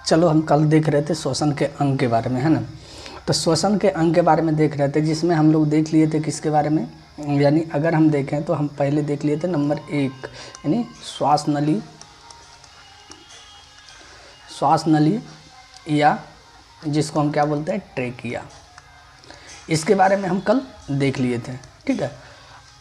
चलो हम कल देख रहे थे श्वसन के अंग के बारे में, है ना। तो श्वसन के अंग के बारे में देख रहे थे, जिसमें हम लोग देख लिए थे किसके बारे में, यानी अगर हम देखें तो हम पहले देख लिए थे नंबर 1 यानी श्वास नली या जिसको हम क्या बोलते हैं ट्रेकिया, इसके बारे में हम कल देख लिए थे। ठीक है,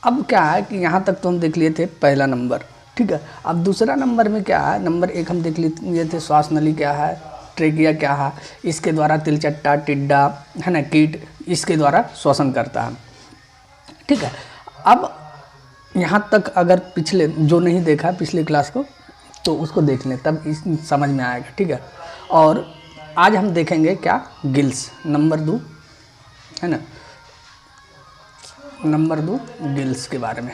अब क्या है कि यहाँ तक तो हम देख लिए थे पहला नंबर। ठीक है, अब दूसरा नंबर में क्या है, नंबर 1 हम देख लिए थे श्वास नली क्या है, ट्रेकिया क्या है, इसके द्वारा तिलचट्टा, टिड्डा, है ना, कीट इसके द्वारा श्वसन करता है। ठीक है, अब यहाँ तक अगर पिछले जो नहीं देखा पिछले क्लास को तो उसको देख लें, तब इस समझ में आएगा। ठीक है, और आज हम देखेंगे क्या, गिल्स, नंबर 2, है ना, नंबर 2 गिल्स के बारे में,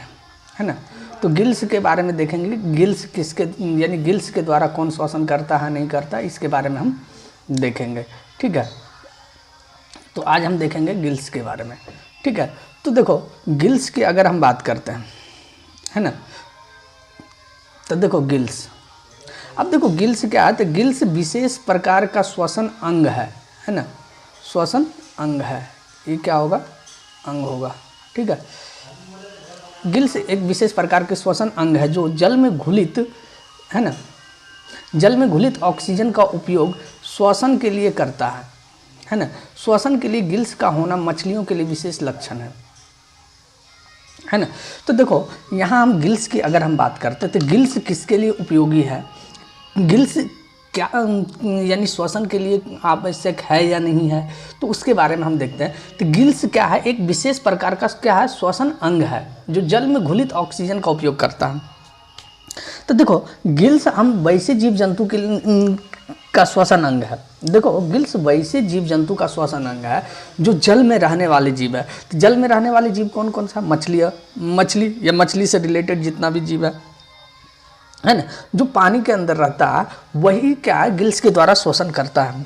है ना। तो गिल्स के बारे में देखेंगे, गिल्स किसके यानी गिल्स के द्वारा कौन श्वसन करता है नहीं करता, इसके बारे में हम देखेंगे। ठीक है, तो आज हम देखेंगे गिल्स के बारे में। ठीक है, तो देखो गिल्स की अगर हम बात करते हैं, है ना, तो देखो गिल्स, अब देखो गिल्स क्या है, तो गिल्स विशेष प्रकार का श्वसन अंग है ना, श्वसन अंग है, ये क्या होगा, अंग होगा। ठीक है, गिल्स एक विशेष प्रकार के श्वसन अंग है जो जल में घुलित, है ना, जल में घुलित ऑक्सीजन का उपयोग श्वसन के लिए करता है ना। श्वसन के लिए गिल्स का होना मछलियों के लिए विशेष लक्षण है ना। तो देखो यहाँ हम गिल्स की अगर हम बात करते हैं तो गिल्स किसके लिए उपयोगी है, गिल्स क्या यानी श्वसन के लिए आवश्यक है या नहीं है, तो उसके बारे में हम देखते हैं। तो गिल्स क्या है, एक विशेष प्रकार का क्या है, श्वसन अंग है जो जल में घुलित ऑक्सीजन का उपयोग करता है। तो देखो गिल्स हम वैसे जीव जंतु के का श्वसन अंग है। देखो गिल्स वैसे जीव जंतु का श्वसन अंग है जो जल में रहने वाले जीव है। तो जल में रहने वाले जीव कौन कौन सा, मछली या मछली से रिलेटेड जितना भी जीव है ना, जो पानी के अंदर रहता है वही क्या है, गिल्स के द्वारा श्वसन करता है।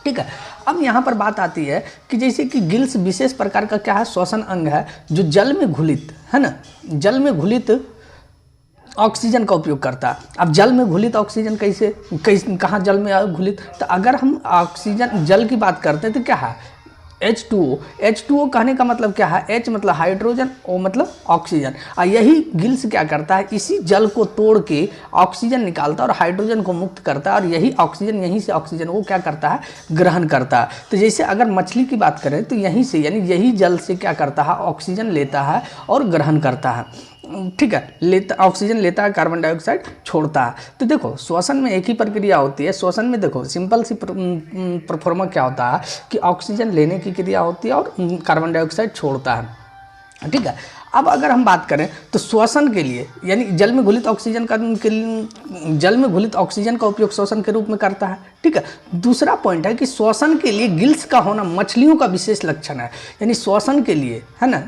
ठीक है, अब यहाँ पर बात आती है कि जैसे कि गिल्स विशेष प्रकार का क्या है, श्वसन अंग है जो जल में घुलित, है ना, जल में घुलित ऑक्सीजन का उपयोग करता है। अब जल में घुलित ऑक्सीजन कैसे कहाँ जल में घुलित, तो अगर हम ऑक्सीजन जल की बात करते हैं तो क्या है, H2O कहने का मतलब क्या है, H मतलब हाइड्रोजन, O मतलब ऑक्सीजन। और यही गिल्स क्या करता है, इसी जल को तोड़ के ऑक्सीजन निकालता है और हाइड्रोजन को मुक्त करता है, और यही ऑक्सीजन, यहीं से ऑक्सीजन वो क्या करता है, ग्रहण करता है। तो जैसे अगर मछली की बात करें तो यहीं से यानी यही जल से क्या करता है, ऑक्सीजन लेता है और ग्रहण करता है। ठीक है, ऑक्सीजन लेता है, कार्बन डाइऑक्साइड छोड़ता है। तो देखो श्वसन में एक ही प्रक्रिया होती है। श्वसन में देखो सिंपल सी परफॉर्मा क्या होता है कि ऑक्सीजन लेने की क्रिया होती है और कार्बन डाइऑक्साइड छोड़ता है। ठीक है, अब अगर हम बात करें तो श्वसन के लिए यानी जल में घुलित ऑक्सीजन का उपयोग श्वसन के रूप में करता है। ठीक है, दूसरा पॉइंट है कि श्वसन के लिए गिल्स का होना मछलियों का विशेष लक्षण है, यानी श्वसन के लिए, है ना,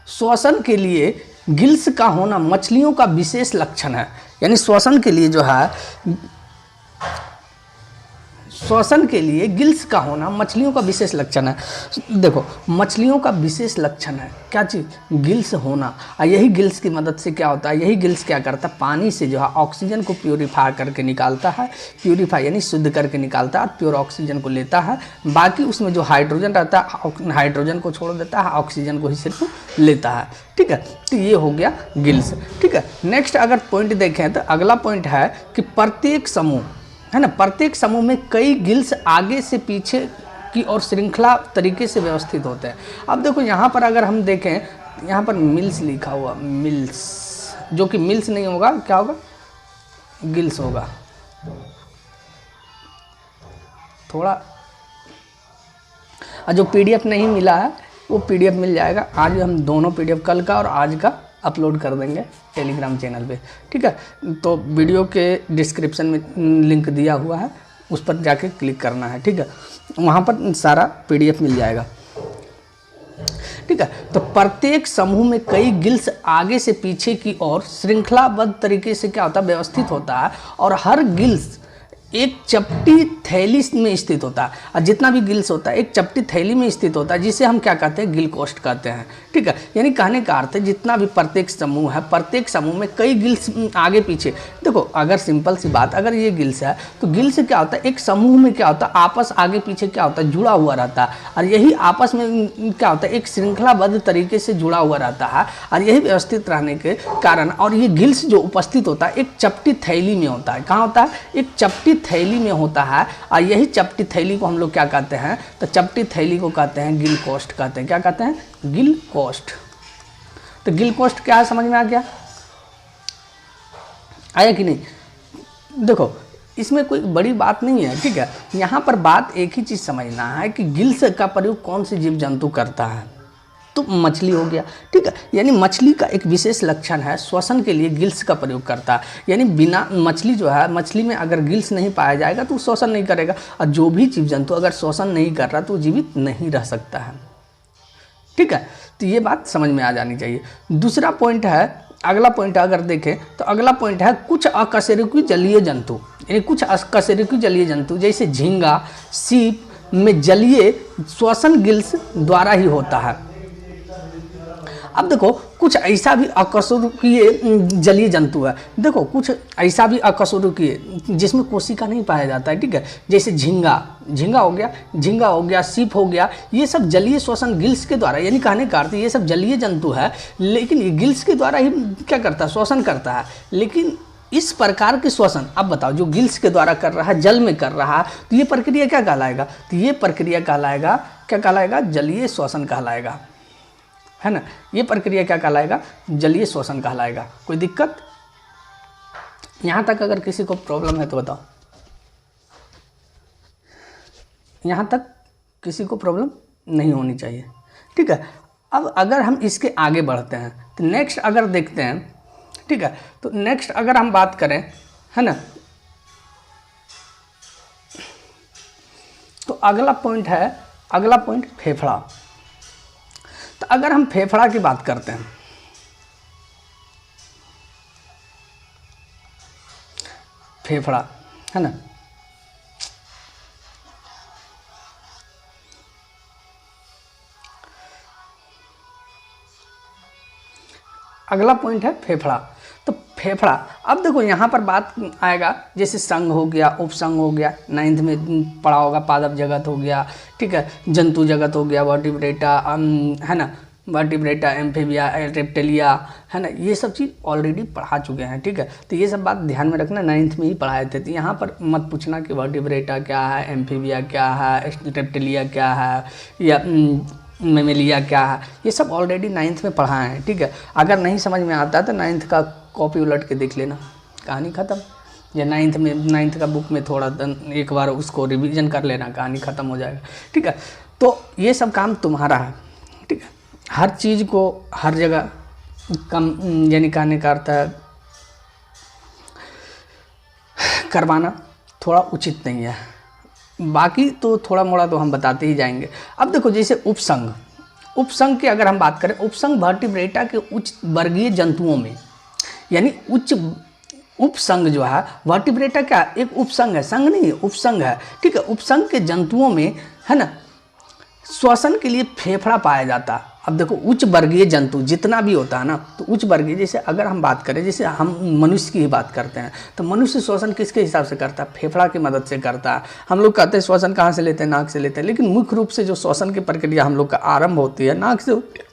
श्वसन के लिए गिल्स का होना मछलियों का विशेष लक्षण है। यानी श्वसन के लिए जो है, श्वसन के लिए गिल्स का होना मछलियों का विशेष लक्षण है। देखो मछलियों का विशेश लक्षण है क्या चीज़, गिल्स होना। और यही गिल्स की मदद से क्या होता है, यही गिल्स क्या करता है, पानी से जो है ऑक्सीजन को प्योरीफाई करके निकालता है, प्योरीफाई यानी शुद्ध करके निकालता है, प्योर ऑक्सीजन को लेता है। बाकी उसमें जो हाइड्रोजन रहता है हाइड्रोजन को छोड़ देता है, ऑक्सीजन को ही सिर्फ लेता है। ठीक है, तो ये हो गया गिल्स। ठीक है, नेक्स्ट अगर पॉइंट देखें तो अगला पॉइंट है कि प्रत्येक समूह, है ना, प्रत्येक समूह में कई गिल्स आगे से पीछे की और श्रृंखला तरीके से व्यवस्थित होते हैं। अब देखो यहाँ पर अगर हम देखें, यहाँ पर मिल्स लिखा हुआ, मिल्स, जो कि मिल्स नहीं होगा, क्या होगा, गिल्स होगा। थोड़ा जो पीडीएफ नहीं मिला है वो पीडीएफ मिल जाएगा। आज हम दोनों पीडीएफ, कल का और आज का अपलोड कर देंगे टेलीग्राम चैनल पे। ठीक है, तो वीडियो के डिस्क्रिप्शन में लिंक दिया हुआ है, उस पर जाके क्लिक करना है। ठीक है, वहाँ पर सारा पीडीएफ मिल जाएगा। ठीक है, तो प्रत्येक समूह में कई गिल्स आगे से पीछे की ओर श्रृंखलाबद्ध तरीके से क्या होता है, व्यवस्थित होता है, और हर गिल्स एक चपटी थैली में स्थित होता है, और जितना भी गिल्स होता है एक चपटी थैली में स्थित होता है, जिसे हम क्या कहते हैं, गिल कोष्ठ कहते हैं। ठीक है, यानी कहने का अर्थ है जितना भी प्रत्येक समूह है, प्रत्येक समूह में कई गिल्स आगे पीछे। देखो अगर सिंपल सी बात, अगर ये गिल्स है तो गिल्स क्या होता है, एक समूह में क्या होता है, आपस आगे पीछे क्या होता है, जुड़ा हुआ रहता है, और यही आपस में क्या होता है, एक श्रृंखलाबद्ध तरीके से जुड़ा हुआ रहता है, और यही व्यवस्थित रहने के कारण, और ये गिल्स जो उपस्थित होता है एक चपटी थैली में होता है। कहाँ होता है, एक चपटी थैली में होता है, और यही चपटी थैली को हम लोग क्या कहते हैं, तो चपटी थैली को कहते हैं गिल कोष्ठ कहते हैं। क्या कहते हैं, गिल कोष्ठ। तो गिल कोष्ठ क्या है, समझ में आ गया, आया कि नहीं। देखो इसमें कोई बड़ी बात नहीं है, ठीक है। यहाँ पर बात एक ही चीज़ समझना है कि गिल्स का प्रयोग कौन से जीव जंतु करता है, तो मछली हो गया, ठीक है। यानी मछली का एक विशेष लक्षण है, श्वसन के लिए गिल्स का प्रयोग करता है। यानी बिना मछली जो है, मछली में अगर गिल्स नहीं पाया जाएगा तो श्वसन नहीं करेगा, और जो भी जीव जंतु अगर श्वसन नहीं कर रहा तो जीवित नहीं रह सकता है, ठीक है। तो ये बात समझ में आ जानी चाहिए। दूसरा पॉइंट है, अगला पॉइंट अगर देखें तो अगला पॉइंट है कुछ अकशेरुकी जलीय जंतु। यानी कुछ अकशेरुकी जलीय जंतु जैसे झींगा, सीप में जलीय श्वसन गिल्स द्वारा ही होता है। अब देखो कुछ ऐसा भी अकशेरुकीय जलीय जंतु है, देखो कुछ ऐसा भी अकशेरुकीय जिसमें कोशिका नहीं पाया जाता है, ठीक है। जैसे झींगा हो गया, सीप हो गया, ये सब जलीय श्वसन गिल्स के द्वारा, यानी कहने का अर्थ ये सब जलीय जंतु है, लेकिन ये गिल्स के द्वारा ही क्या करता है, श्वसन करता है। लेकिन इस प्रकार के श्वसन, अब बताओ, जो गिल्स के द्वारा कर रहा है, जल में कर रहा है, तो ये प्रक्रिया क्या कहलाएगा, तो ये प्रक्रिया कहलाएगा, क्या कहलाएगा, जलीय श्वसन कहलाएगा, है ना। ये प्रक्रिया क्या कहलाएगा, जलीय श्वसन कहलाएगा। कोई दिक्कत यहाँ तक अगर किसी को प्रॉब्लम है तो बताओ, यहाँ तक किसी को प्रॉब्लम नहीं होनी चाहिए, ठीक है। अब अगर हम इसके आगे बढ़ते हैं तो नेक्स्ट अगर देखते हैं, ठीक है, तो नेक्स्ट अगर हम बात करें, है ना, तो अगला पॉइंट फेफड़ा। तो अगर हम फेफड़ा की बात करते हैं, फेफड़ा, है ना, अगला पॉइंट है फेफड़ा। तो फेफड़ा, अब देखो यहाँ पर बात आएगा, जैसे संघ हो गया, उपसंघ हो गया, 9th में पढ़ा होगा, पादप जगत हो गया, ठीक है, जंतु जगत हो गया, वर्टिब्रेटा, है ना, वर्टिब्रेटा, एम्फीबिया, रेप्टिलिया, है ना, ये सब चीज़ ऑलरेडी पढ़ा चुके हैं, ठीक है। तो ये सब बात ध्यान में रखना, 9th में ही पढ़ाए थे, तो यहाँ पर मत पूछना कि वर्टिब्रेटा क्या है, एम्फीबिया क्या है, रेप्टिलिया क्या है, या मेमेलिया क्या है, ये सब ऑलरेडी 9th में पढ़ाए हैं, ठीक है। अगर नहीं समझ में आता तो 9th का कॉपी उलट के देख लेना, कहानी ख़त्म। या 9th का बुक में थोड़ा एक बार उसको रिवीजन कर लेना, कहानी ख़त्म हो जाएगा, ठीक है। तो ये सब काम तुम्हारा है, ठीक है। हर चीज़ को हर जगह कम, यानी कहने का अर्थ है करवाना थोड़ा उचित नहीं है, बाकी तो थोड़ा मोड़ा तो हम बताते ही जाएंगे। अब देखो जैसे उपसंघ की अगर हम बात करें, उपसंघ वर्टिब्रेटा के उच्च वर्गीय जंतुओं में, यानी उच्च उपसंघ जो है, वर्टिब्रेटा क्या एक उपसंघ है, संघ नहीं है, उपसंघ है, ठीक है। उपसंघ के जंतुओं में, है ना, श्वसन के लिए फेफड़ा पाया जाता है। अब देखो उच्च वर्गीय जंतु जितना भी होता है ना, तो उच्च वर्गीय, जैसे अगर हम बात करें, जैसे हम मनुष्य की ही बात करते हैं, तो मनुष्य श्वसन किसके हिसाब से करता है, फेफड़ा की मदद से करता है। हम लोग कहते हैं श्वसन कहाँ से लेते हैं, नाक से लेते हैं, लेकिन मुख्य रूप से जो श्वसन की प्रक्रिया हम लोग का आरंभ होती है नाक से होती है,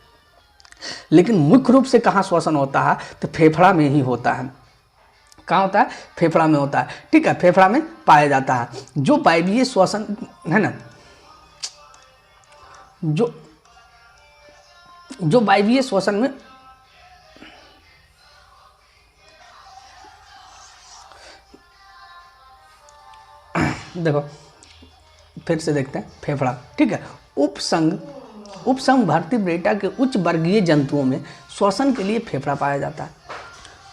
लेकिन मुख्य रूप से कहाँ श्वसन होता है, तो फेफड़ा में ही होता है। कहाँ होता है, फेफड़ा में होता है, ठीक है, फेफड़ा में पाया जाता है। जो वायवीय श्वसन है ना, जो वायवीय श्वसन में, देखो फिर से देखते हैं फेफड़ा, ठीक है। उपसंघ वर्टिब्रेटा के उच्च वर्गीय जंतुओं में श्वसन के लिए फेफड़ा पाया जाता है।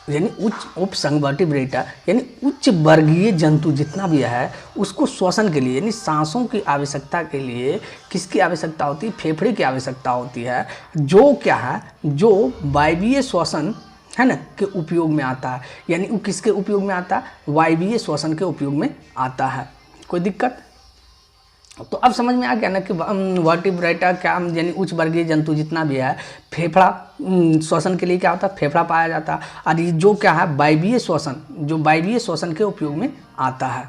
यानी उपसंघ वर्टिब्रेटा यानी उच्च वर्गीय जंतु जितना भी है, उसको श्वसन के लिए, यानी सांसों की आवश्यकता के लिए किसकी आवश्यकता होती है, फेफड़े की आवश्यकता होती है। जो क्या है, जो वायवीय श्वसन है ना, के उपयोग में आता है। यानी वो किसके उपयोग में आता है? वायवीय श्वसन के उपयोग में आता है। कोई दिक्कत? तो अब समझ में आ गया ना कि वर्टिब्रेटा क्या, यानी उच्च वर्गीय जंतु जितना भी है, फेफड़ा श्वसन के लिए क्या होता है? फेफड़ा पाया जाता है। और ये जो क्या है? वायवीय श्वसन, जो वायवीय श्वसन के उपयोग में आता है।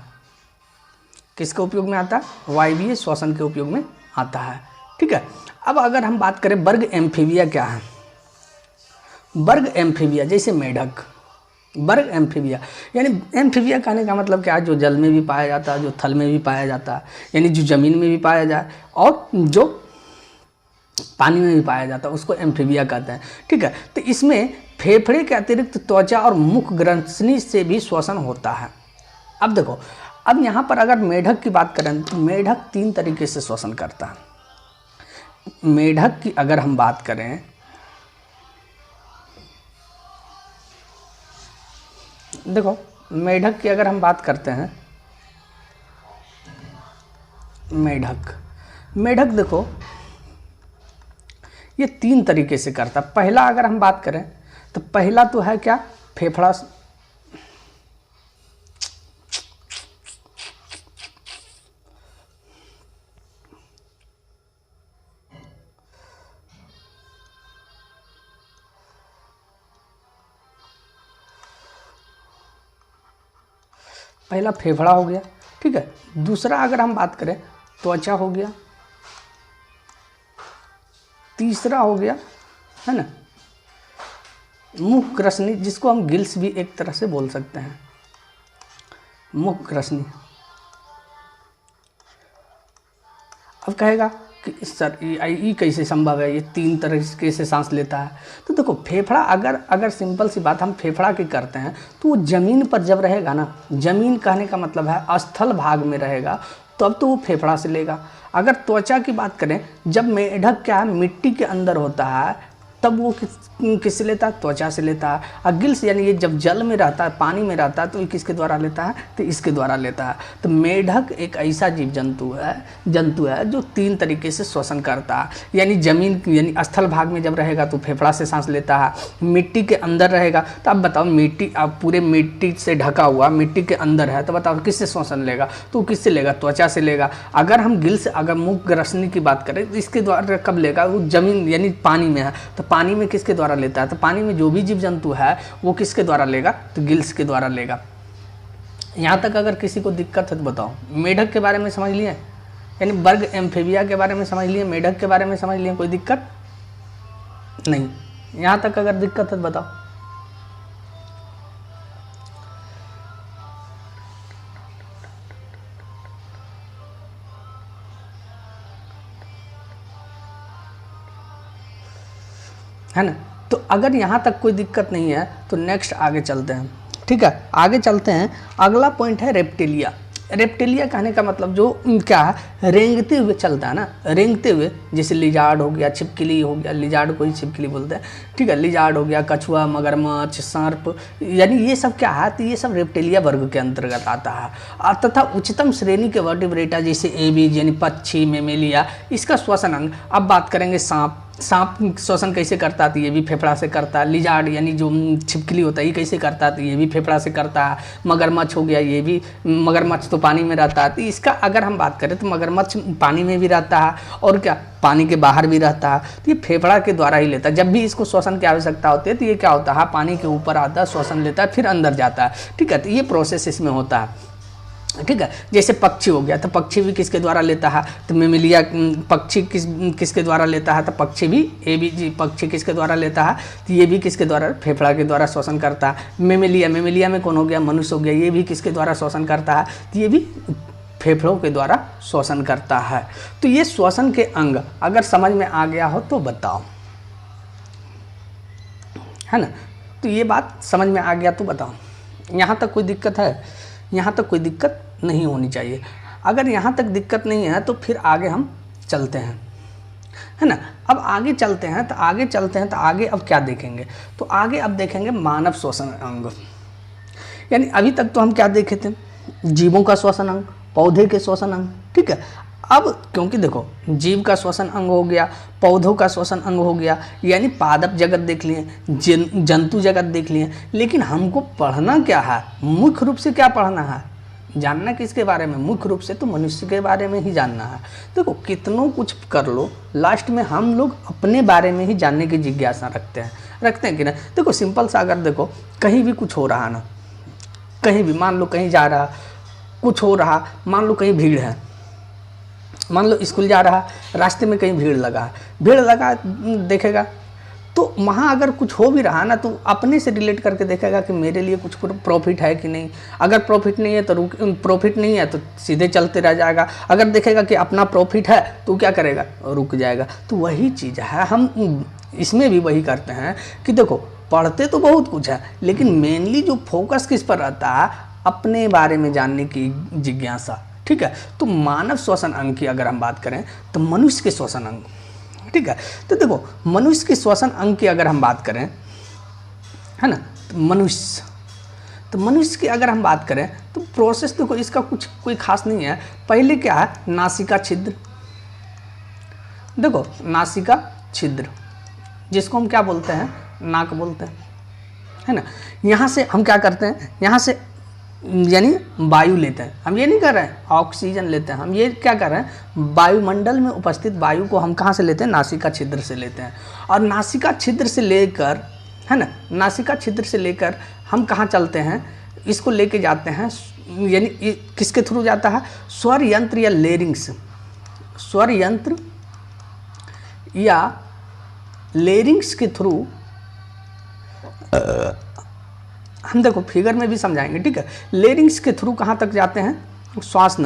किसके उपयोग में आता है? वायवीय श्वसन के उपयोग में आता है। ठीक है। अब अगर हम बात करें वर्ग एम्फीबिया क्या है? वर्ग एम्फीबिया जैसे मेढक, वर्ग एम्फीबिया, यानी एम्फीबिया कहने का मतलब क्या है? जो जल में भी पाया जाता है, जो थल में भी पाया जाता है, यानी जो जमीन में भी पाया जाए और जो पानी में भी पाया जाता है, उसको एम्फीबिया कहते हैं। ठीक है। तो इसमें फेफड़े के अतिरिक्त त्वचा और मुख ग्रंथि से भी श्वसन होता है। अब देखो, अब यहाँ पर अगर मेढक की बात करें तो मेढक 3 तरीके से श्वसन करता है। मेढक की अगर हम बात करें, देखो मेढक की अगर हम बात करते हैं, मेढक देखो ये 3 तरीके से करता है। पहला अगर हम बात करें तो पहला तो है क्या? फेफड़ा, पहला फेफड़ा हो गया। ठीक है। दूसरा अगर हम बात करें त्वचा हो गया। तीसरा हो गया, है ना, मुख ग्रसनी, जिसको हम गिल्स भी एक तरह से बोल सकते हैं, मुख ग्रसनी। अब कहेगा कि सर ये कैसे संभव है? ये 3 तरीके से सांस लेता है। तो देखो फेफड़ा, अगर सिंपल सी बात हम फेफड़ा की करते हैं तो वो जमीन पर जब रहेगा ना, जमीन कहने का मतलब है स्थल भाग में रहेगा, तब तो वो फेफड़ा से लेगा। अगर त्वचा की बात करें, जब मेढक क्या है? मिट्टी के अंदर होता है, तब वो किससे लेता है? त्वचा से लेता है। और गिल्स यानी ये जब जल में रहता है, पानी में रहता है, तो ये किसके द्वारा लेता है? तो इसके द्वारा लेता है। तो मेढक एक ऐसा जीव जंतु है जो 3 तरीके से श्वसन करता है। यानी जमीन, यानी स्थल भाग में जब रहेगा तो फेफड़ा से सांस लेता है, मिट्टी के अंदर रहेगा तो अब बताओ, मिट्टी, अब पूरे मिट्टी से ढका हुआ, मिट्टी के अंदर है, तो बताओ किससे श्वसन लेगा? तो किससे लेगा? त्वचा से लेगा। अगर हम गिल्स, अगर मुख ग्रसनी की बात करें तो इसके द्वारा कब लेगा? वो जमीन यानी पानी में है, तो पानी में किसके द्वारा लेता है? तो पानी में जो भी जीव जंतु है वो किसके द्वारा लेगा? तो गिल्स के द्वारा लेगा। यहाँ तक अगर किसी को दिक्कत है तो बताओ। मेढक के बारे में समझ लिए, यानी वर्ग एम्फीबिया के बारे में समझ लिए, मेढक के बारे में समझ लिए, कोई दिक्कत नहीं? यहाँ तक अगर दिक्कत है तो बताओ। है ना। तो अगर यहाँ तक कोई दिक्कत नहीं है तो नेक्स्ट आगे चलते हैं। ठीक है, आगे चलते हैं। अगला पॉइंट है रेप्टिलिया। रेप्टिलिया कहने का मतलब जो क्या है? रेंगते हुए चलता है ना, रेंगते हुए, जैसे लिजार्ड हो गया, छिपकली हो गया, लिजार्ड को ही छिपकली बोलते हैं। ठीक है, लिजार्ड हो गया, कछुआ, मगरमच्छ, सर्प, यानी ये सब क्या है? तो ये सब रेप्टिलिया वर्ग के अंतर्गत आता है। तथा उच्चतम श्रेणी के वर्टिब्रेटा जैसे एबीज यानी पक्षी, मेमेलिया, इसका श्वसन अंग। अब बात करेंगे सांप श्वसन कैसे करता है? तो ये भी फेफड़ा से करता है। लिजार्ड यानी जो छिपकली होता है ये कैसे करता है? तो ये भी फेफड़ा से करता है। मगरमच्छ हो गया, ये भी, मगरमच्छ तो पानी में रहता है, तो इसका अगर हम बात करें तो मगरमच्छ पानी में भी रहता है और क्या, पानी के बाहर भी रहता है। तो ये फेफड़ा के द्वारा ही लेता है। जब भी इसको श्वसन की आवश्यकता होती है तो ये क्या होता है? पानी के ऊपर आता है, श्वसन लेता है, फिर अंदर जाता है। ठीक है, तो ये प्रोसेस इसमें होता है। ठीक है, जैसे पक्षी हो गया तो पक्षी भी किसके द्वारा लेता है? तो मेमेलिया पक्षी किसके द्वारा लेता है? तो पक्षी भी, ए भी जी पक्षी किसके द्वारा लेता है? तो ये भी किसके द्वारा? फेफड़ा के द्वारा श्वसन करता है। मेमेलिया में कौन हो गया? मनुष्य हो गया, ये भी किसके द्वारा श्वसन करता है? तो ये भी फेफड़ों के द्वारा श्वसन करता है। तो ये श्वसन के अंग अगर समझ में आ गया हो तो बताओ, है ना। तो ये बात समझ में आ गया तो बताओ। यहाँ तक कोई दिक्कत है? यहाँ तक कोई दिक्कत नहीं होनी चाहिए। अगर यहाँ तक दिक्कत नहीं है तो फिर आगे हम चलते हैं, है ना। अब आगे चलते हैं तो आगे अब क्या देखेंगे? तो आगे अब देखेंगे मानव श्वसन अंग। यानी अभी तक तो हम क्या देखे थे? जीवों का श्वसन अंग, पौधे के श्वसन अंग। ठीक है, अब क्योंकि देखो जीव का श्वसन अंग हो गया, पौधों का श्वसन अंग हो गया, यानी पादप जगत देख लिए, जंतु जगत देख लिए, लेकिन हमको पढ़ना क्या है, मुख्य रूप से क्या पढ़ना है, जानना किसके बारे में, मुख्य रूप से तो मनुष्य के बारे में ही जानना है। देखो कितनों कुछ कर लो, लास्ट में हम लोग अपने बारे में ही जानने की जिज्ञासा रखते हैं कि ना। देखो सिंपल सा, अगर देखो कहीं भी कुछ हो रहा ना, कहीं भी मान लो कहीं जा रहा कुछ हो रहा, मान लो कहीं भीड़ है, मान लो स्कूल जा रहा, रास्ते में कहीं भीड़ लगा देखेगा, तो वहाँ अगर कुछ हो भी रहा ना तो अपने से रिलेट करके देखेगा कि मेरे लिए कुछ प्रॉफिट है कि नहीं। अगर प्रॉफिट नहीं है तो प्रॉफिट नहीं है तो सीधे चलते रह जाएगा। अगर देखेगा कि अपना प्रॉफिट है तो क्या करेगा, रुक जाएगा। तो वही चीज़ है, हम इसमें भी वही करते हैं कि देखो पढ़ते तो बहुत कुछ है, लेकिन मेनली जो फोकस किस पर रहता है, अपने बारे में जानने की जिज्ञासा। ठीक है, तो मानव श्वसन अंग की अगर हम बात करें तो मनुष्य के श्वसन अंग, ठीक है, तो देखो मनुष्य के श्वसन अंग की अगर हम बात करें, है ना, तो मनुष्य की अगर हम बात करें तो प्रोसेस देखो इसका कुछ कोई खास नहीं है। पहले क्या है, नासिका छिद्र, देखो नासिका छिद्र जिसको हम क्या बोलते हैं, नाक बोलते हैं, है ना। यहाँ से हम क्या करते हैं, यहाँ से यानी वायु लेते हैं, हम ये नहीं कर रहे हैं ऑक्सीजन लेते हैं, हम ये क्या कर रहे हैं, वायुमंडल में उपस्थित वायु को हम कहाँ से लेते हैं, नासिका छिद्र से लेते हैं। और नासिका छिद्र से लेकर, है ना, नासिका छिद्र से लेकर हम कहाँ चलते हैं, इसको लेके जाते हैं, यानी किसके थ्रू जाता है, स्वर यंत्र या लेरिंग्स, स्वर यंत्र या लेरिंग्स के थ्रू हम देखो फिगर में भी समझाएंगे, ठीक है। लेरिंग्स के थ्रू कहाँ तक जाते हैं, श्वास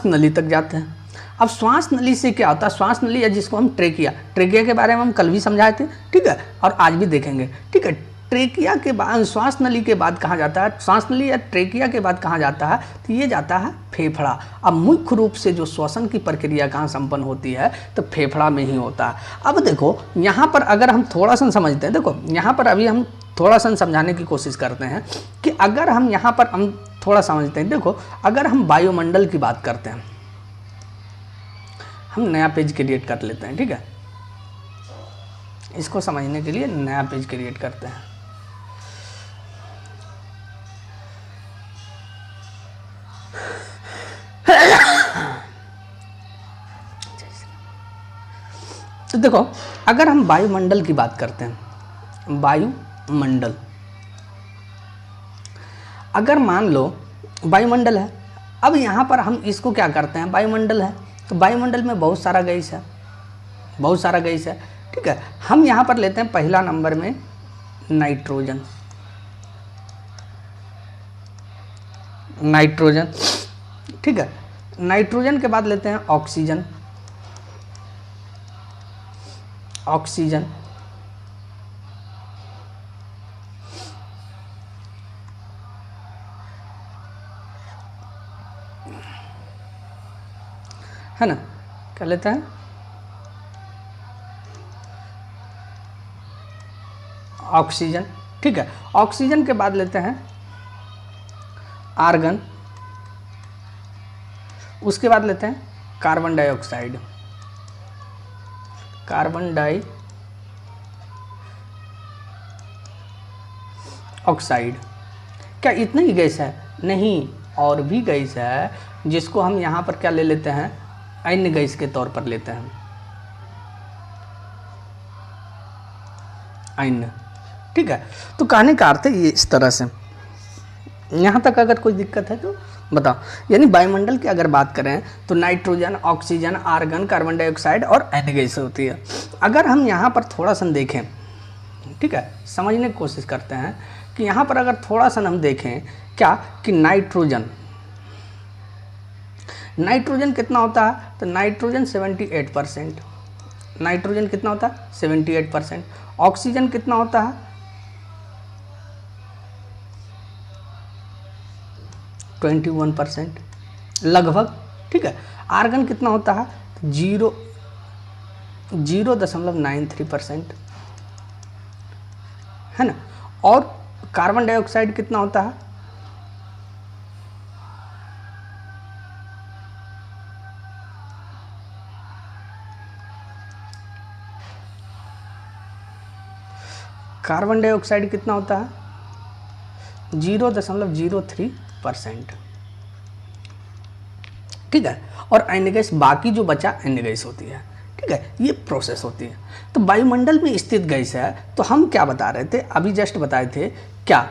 नली तक जाते हैं। अब श्वास नली से क्या होता है, श्वास नली या जिसको हम ट्रेकिया के बारे में हम कल भी समझाए थे, ठीक है, और आज भी देखेंगे, ठीक है। ट्रेकिया के बाद, श्वास नली के बाद कहाँ जाता है, श्वास नली या ट्रेकिया के बाद कहाँ जाता है, तो ये जाता है फेफड़ा। अब मुख्य रूप से जो श्वसन की प्रक्रिया कहाँ संपन्न होती है, तो फेफड़ा में ही होता है। अब देखो यहाँ पर अगर हम थोड़ा सा समझते हैं, देखो यहाँ पर अभी हम थोड़ा सा समझाने की कोशिश करते हैं कि अगर हम यहाँ पर हम थोड़ा समझते हैं, देखो अगर हम वायुमंडल की बात करते हैं, हम नया पेज क्रिएट कर लेते हैं, ठीक है, इसको समझने के लिए नया पेज क्रिएट करते हैं। तो देखो अगर हम वायुमंडल की बात करते हैं, वायुमंडल, अगर मान लो वायुमंडल है, अब यहाँ पर हम इसको क्या करते हैं, वायुमंडल है तो वायुमंडल में बहुत सारा गैस है, ठीक है। हम यहाँ पर लेते हैं पहला नंबर में नाइट्रोजन, ठीक है। नाइट्रोजन के बाद लेते हैं ऑक्सीजन, है ना, क्या लेते हैं, ऑक्सीजन, ठीक है। ऑक्सीजन के बाद लेते हैं आर्गन, उसके बाद लेते हैं कार्बन डाइऑक्साइड, क्या इतना ही गैस है, नहीं, और भी गैस है जिसको हम यहाँ पर क्या ले लेते हैं, अन्य गैस के तौर पर लेते हैं, अन्य, ठीक है। तो कहने का अर्थ है ये इस तरह से, यहाँ तक अगर कोई दिक्कत है तो बताओ। यानी वायुमंडल की अगर बात करें तो nitrogen, oxygen, argon, carbon dioxide और अन्य गैस होती है। अगर हम यहाँ पर थोड़ा सा देखें, ठीक है, समझने की कोशिश करते हैं कि यहाँ पर अगर थोड़ा सा हम देखें क्या कि नाइट्रोजन कितना होता है, तो नाइट्रोजन 78%, नाइट्रोजन कितना होता है 78%, ऑक्सीजन कितना होता है 21% लगभग, ठीक है। आर्गन कितना होता है 0.93%, है ना। और कार्बन डाइऑक्साइड कितना होता है कार्बन डाइऑक्साइड कितना होता है 0.03%, ठीक है। और अन्य गैस बाकी जो बचा अन्य गैस होती है, ठीक है। ये प्रोसेस होती है। तो वायुमंडल में स्थित गैस है, तो हम क्या बता रहे थे अभी जस्ट बताए थे क्या,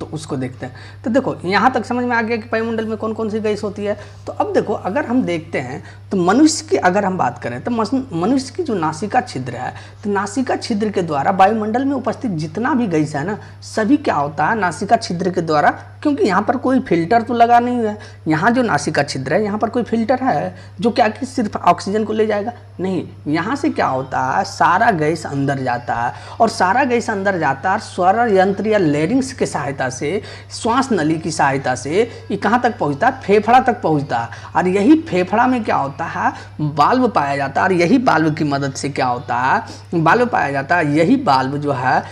तो उसको देखते हैं। तो देखो यहाँ तक समझ में आ गया कि वायुमंडल में कौन कौन सी गैस होती है। तो अब देखो अगर हम देखते हैं तो मनुष्य की अगर हम बात करें तो मनुष्य की जो नासिका छिद्र है, तो नासिका छिद्र के द्वारा वायुमंडल में उपस्थित जितना भी गैस है ना, सभी क्या होता है नासिका छिद्र के द्वारा, क्योंकि यहाँ पर कोई फिल्टर तो लगा नहीं है। यहाँ जो नासिका छिद्र है यहाँ पर कोई फिल्टर है जो क्या कि सिर्फ ऑक्सीजन को ले जाएगा, नहीं। यहाँ से क्या होता है सारा गैस अंदर जाता है, और सारा गैस अंदर जाता है स्वर यंत्र या लेरिंग्स के सहायता से, श्वास नली की सहायता से ये कहाँ तक पहुँचता है, फेफड़ा तक पहुँचता है। और यही फेफड़ा में क्या होता है वाल्व पाया जाता है, और यही वाल्व की मदद से क्या होता है वाल्व पाया जाता है। यही वाल्व जो है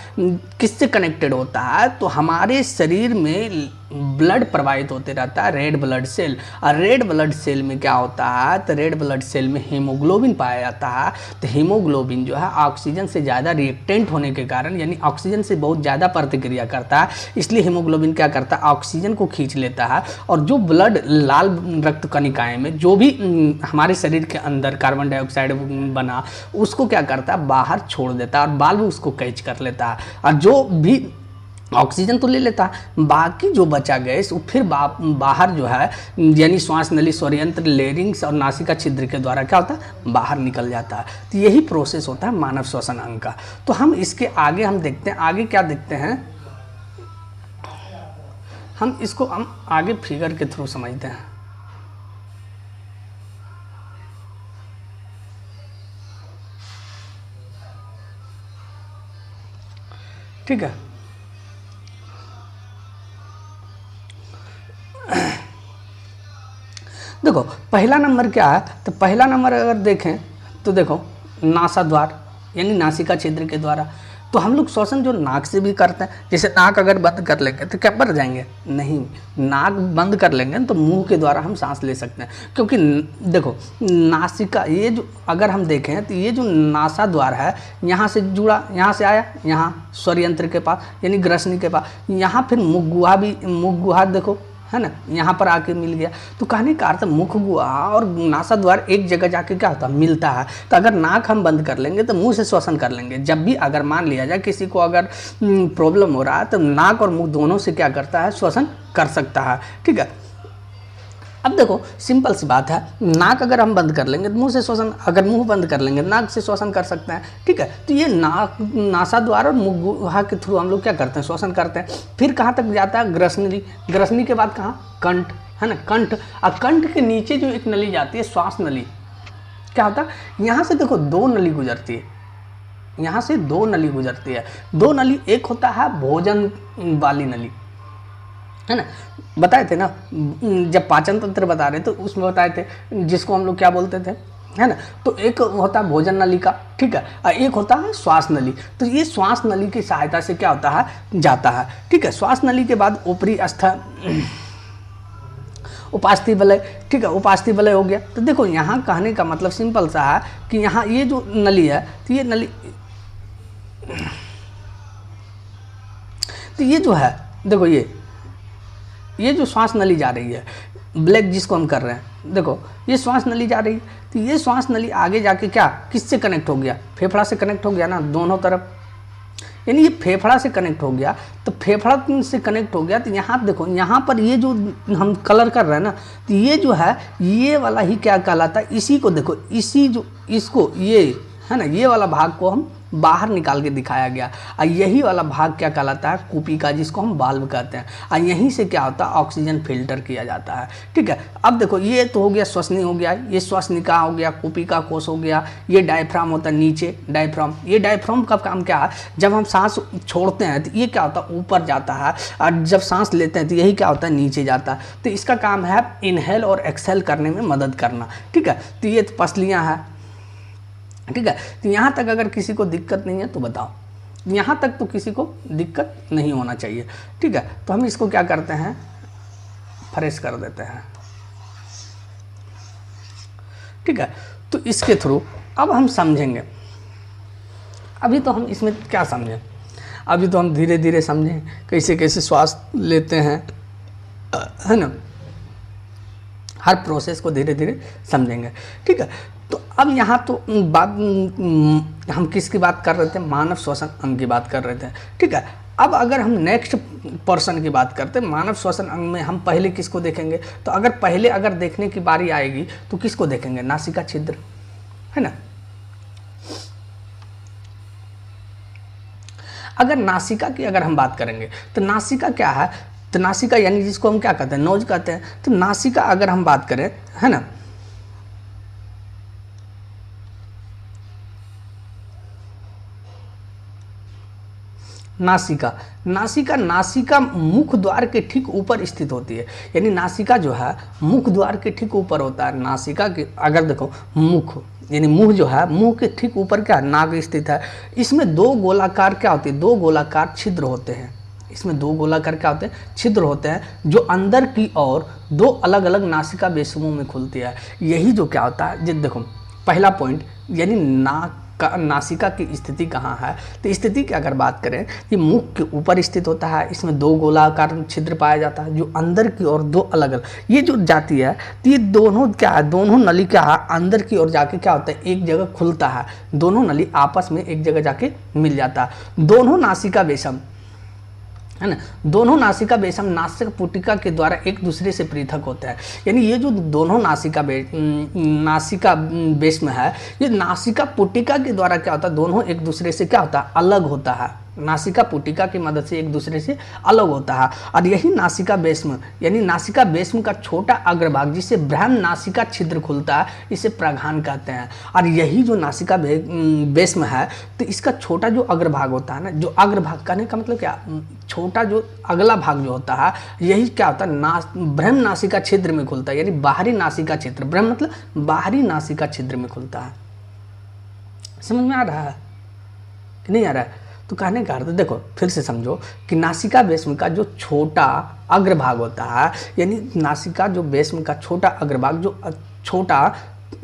किससे कनेक्टेड होता है, तो हमारे शरीर में ब्लड प्रवाहित होते रहता है, रेड ब्लड सेल। और रेड ब्लड सेल में क्या होता है, तो रेड ब्लड सेल में हीमोग्लोबिन पाया जाता है। तो हीमोग्लोबिन जो है ऑक्सीजन से ज़्यादा रिएक्टेंट होने के कारण, यानी ऑक्सीजन से बहुत ज़्यादा प्रतिक्रिया करता है, इसलिए हीमोग्लोबिन क्या करता है ऑक्सीजन को खींच लेता है। और जो ब्लड लाल रक्त कणिकाएँ में जो भी हमारे शरीर के अंदर कार्बन डाइऑक्साइड बना, उसको क्या करता है बाहर छोड़ देता है, और वाल्व उसको कैच कर लेता है। और जो भी ऑक्सीजन तो ले लेता है, बाकी जो बचा गैस वो फिर बाहर जो है यानी श्वास नली, स्वरयंत्र, लेरिंग्स और नासिका छिद्र के द्वारा क्या होता है बाहर निकल जाता है। तो यही प्रोसेस होता है मानव श्वसन अंग का। तो हम इसके आगे हम देखते हैं, आगे क्या देखते हैं हम इसको हम आगे फिगर के थ्रू समझते हैं। ठीक है, देखो पहला नंबर क्या है, तो पहला नंबर अगर देखें तो देखो नासा द्वार यानी नासिका छिद्र के द्वारा। तो हम लोग श्वसन जो नाक से भी करते हैं, जैसे नाक अगर बंद कर लेंगे तो क्या मर जाएंगे, नहीं। नाक बंद कर लेंगे तो मुंह के द्वारा हम सांस ले सकते हैं, क्योंकि देखो नासिका ये जो अगर हम देखें तो ये जो नासा द्वार है यहाँ से जुड़ा, यहाँ से आया यहाँ स्वर यंत्र के पास यानी ग्रसनी के पास, यहाँ फिर मुख गुहा भी, मुख गुहा देखो है ना यहाँ पर आके मिल गया। तो कहने का अर्थ मुख गुहा और नासा द्वार एक जगह जाके क्या होता है मिलता है। तो अगर नाक हम बंद कर लेंगे तो मुंह से श्वसन कर लेंगे। जब भी अगर मान लिया जाए किसी को अगर प्रॉब्लम हो रहा है तो नाक और मुंह दोनों से क्या करता है श्वसन कर सकता है, ठीक है। अब देखो सिंपल सी बात है, नाक अगर हम बंद कर लेंगे तो मुंह से श्वसन, अगर मुंह बंद कर लेंगे नाक से श्वसन कर सकते हैं, ठीक है। तो ये नाक नासा द्वार और मुख गुहा के थ्रू हम लोग क्या करते हैं श्वसन करते हैं। फिर कहाँ तक जाता है ग्रसनी, ग्रसनी के बाद कहाँ कंठ, है ना कंठ। और कंठ के नीचे जो एक नली जाती है श्वास नली, क्या होता है यहाँ से देखो दो नली गुजरती है, यहाँ से दो नली गुजरती है। दो नली, एक होता है भोजन वाली नली, है ना, बताए थे ना जब पाचन तंत्र बता रहे थे तो उसमें बताए थे जिसको हम लोग क्या बोलते थे, है ना। तो एक होता है भोजन नली का, ठीक है, और एक होता है श्वास नली। तो ये श्वास नली की सहायता से क्या होता है जाता है, ठीक है। श्वास नली के बाद ऊपरी उपास्थि वलय, ठीक है, उपास्थि वलय हो गया। तो देखो यहाँ कहने का मतलब सिंपल सा है कि यहाँ ये जो नली है तो ये नली, तो ये जो है देखो ये जो श्वास नली जा रही है ब्लैक जिसको हम कर रहे हैं, देखो ये श्वास नली जा रही है। तो ये श्वास नली आगे जाके क्या किससे कनेक्ट हो गया, फेफड़ा से कनेक्ट हो गया ना दोनों तरफ, यानी ये फेफड़ा से कनेक्ट हो गया। तो फेफड़ा से कनेक्ट हो गया तो यहाँ देखो यहाँ पर ये जो हम कलर कर रहे हैं ना, तो ये जो है ये वाला ही क्या कहलाता है, इसी को देखो, इसी जो इसको ये है ना ये वाला भाग को हम बाहर निकाल के दिखाया गया। और यही वाला भाग क्या कहलाता है कूपी जिसको हम वाल्व कहते हैं। और यहीं से क्या होता है ऑक्सीजन फिल्टर किया जाता है, ठीक है। अब देखो ये तो हो गया श्वसनी हो गया, ये श्वसनिका हो गया, कूपी का कोष हो गया, ये डायफ्राम होता है नीचे डायफ्राम। ये डायफ्राम का काम क्या है, जब हम सांस छोड़ते हैं तो ये क्या होता है ऊपर जाता है, और जब सांस लेते हैं तो यही क्या होता है नीचे जाता है। तो इसका काम है इनहेल और एक्सहेल करने में मदद करना, ठीक है। तो ये पसलियाँ हैं, ठीक है। तो यहाँ तक अगर किसी को दिक्कत नहीं है तो बताओ, यहाँ तक तो किसी को दिक्कत नहीं होना चाहिए, ठीक है। तो हम इसको क्या करते हैं फ्रेश कर देते हैं, ठीक है। तो इसके थ्रू अब हम समझेंगे, अभी तो हम इसमें क्या समझें, अभी तो हम धीरे धीरे समझें कैसे कैसे श्वास लेते हैं, है ना, हर प्रोसेस को धीरे धीरे समझेंगे। ठीक है, तो अब यहाँ तो बात हम किसकी बात कर रहे थे, मानव श्वसन अंग की बात कर रहे थे। ठीक है, अब अगर हम नेक्स्ट पर्सन की बात करते हैं, मानव श्वसन अंग में हम पहले किसको देखेंगे, तो अगर पहले अगर देखने की बारी आएगी तो किसको देखेंगे, नासिका छिद्र, है ना। अगर नासिका की अगर हम बात करेंगे तो नासिका क्या है, तो नासिका यानी जिसको हम क्या कहते हैं, नोज कहते हैं। तो नासिका अगर हम बात करें, है ना, नासिका, नासिका नासिका मुख द्वार के ठीक ऊपर स्थित होती है। यानी नासिका जो है मुख द्वार के ठीक ऊपर होता है। नासिका के अगर देखो मुख यानी मुंह जो है, मुंह के ठीक ऊपर क्या नाक स्थित है। इसमें दो गोलाकार क्या होते हैं, दो गोलाकार छिद्र होते हैं। इसमें दो गोलाकार क्या होते हैं, छिद्र होते हैं, जो अंदर की ओर दो अलग अलग नासिका बेसमों में खुलती है। यही जो क्या होता है, जो देखो पहला पॉइंट यानी नाक का नासिका की स्थिति कहाँ है, तो स्थिति की अगर बात करें कि मुख के ऊपर स्थित होता है। इसमें दो गोलाकार छिद्र पाया जाता है जो अंदर की ओर दो अलग अलग, ये जो जाती है तो ये दोनों क्या है, दोनों नली क्या है, अंदर की ओर जाके क्या होता है, एक जगह खुलता है। दोनों नली आपस में एक जगह जाके मिल जाता है। दोनों नासिका बेसम, है ना, दोनों नासिका बेसम नासिक पुटिका के द्वारा एक दूसरे से पृथक होता है। यानी ये जो दोनों नासिका बेसम है, ये नासिका पुटिका के द्वारा क्या होता है, दोनों एक दूसरे से क्या होता है, अलग होता है। नासिका पुटिका की मदद से एक दूसरे से अलग होता है। और यही नासिका बेस्म यानी नासिका बेस्म का छोटा अग्रभाग जिसे ब्रह्म नासिका छिद्र खुलता है, इसे प्रघान कहते हैं। और यही जो नासिका बेस्म है, तो इसका छोटा जो अग्रभाग होता है ना, जो अग्रभाग कहने का मतलब क्या, छोटा जो अगला भाग जो होता है, यही क्या होता है, ब्रह्म नासिका छिद्र में खुलता है। यानी बाहरी नासिका छिद्र, ब्रह्म मतलब बाहरी नासिका छिद्र में खुलता है। समझ में आ रहा है कि नहीं आ रहा है? तो कहने का अर्थ देखो फिर से समझो कि नासिका बेस्म का जो छोटा अग्रभाग होता है, यानी नासिका जो बेस्म का छोटा अग्रभाग, जो छोटा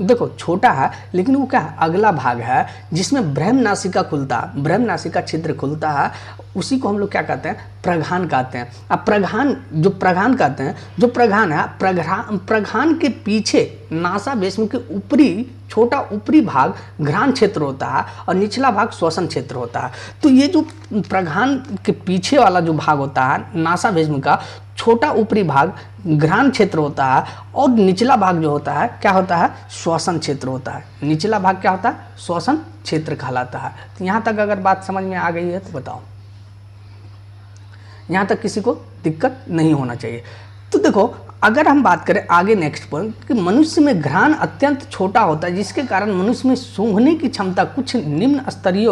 देखो छोटा है लेकिन वो क्या है, अगला भाग है जिसमें ब्रह्म नासिका खुलता है, ब्रह्म नासिका छिद्र खुलता है, उसी को हम लोग क्या कहते हैं, प्रघान कहते हैं। अब प्रघान जो प्रघान कहते हैं, जो प्रघान है, प्रघान के पीछे नासा बेस्म के ऊपरी छोटा ऊपरी भाग घ्राण क्षेत्र होता है और निचला भाग श्वसन क्षेत्र होता है। तो ये जो प्रघान के पीछे वाला जो भाग होता है नासा बेस्म का, छोटा ऊपरी भाग घ्राण क्षेत्र होता है और निचला भाग जो होता है क्या होता है, श्वसन क्षेत्र होता है। निचला भाग क्या होता है, श्वसन क्षेत्र कहलाता है। तो यहाँ तक अगर बात समझ में आ गई है तो बताओ, यहाँ तक किसी को दिक्कत नहीं होना चाहिए। तो देखो अगर हम बात करें आगे नेक्स्ट पॉइंट कि मनुष्य में घ्राण अत्यंत छोटा होता है, जिसके कारण मनुष्य में सूंघने की क्षमता कुछ निम्न स्तरीय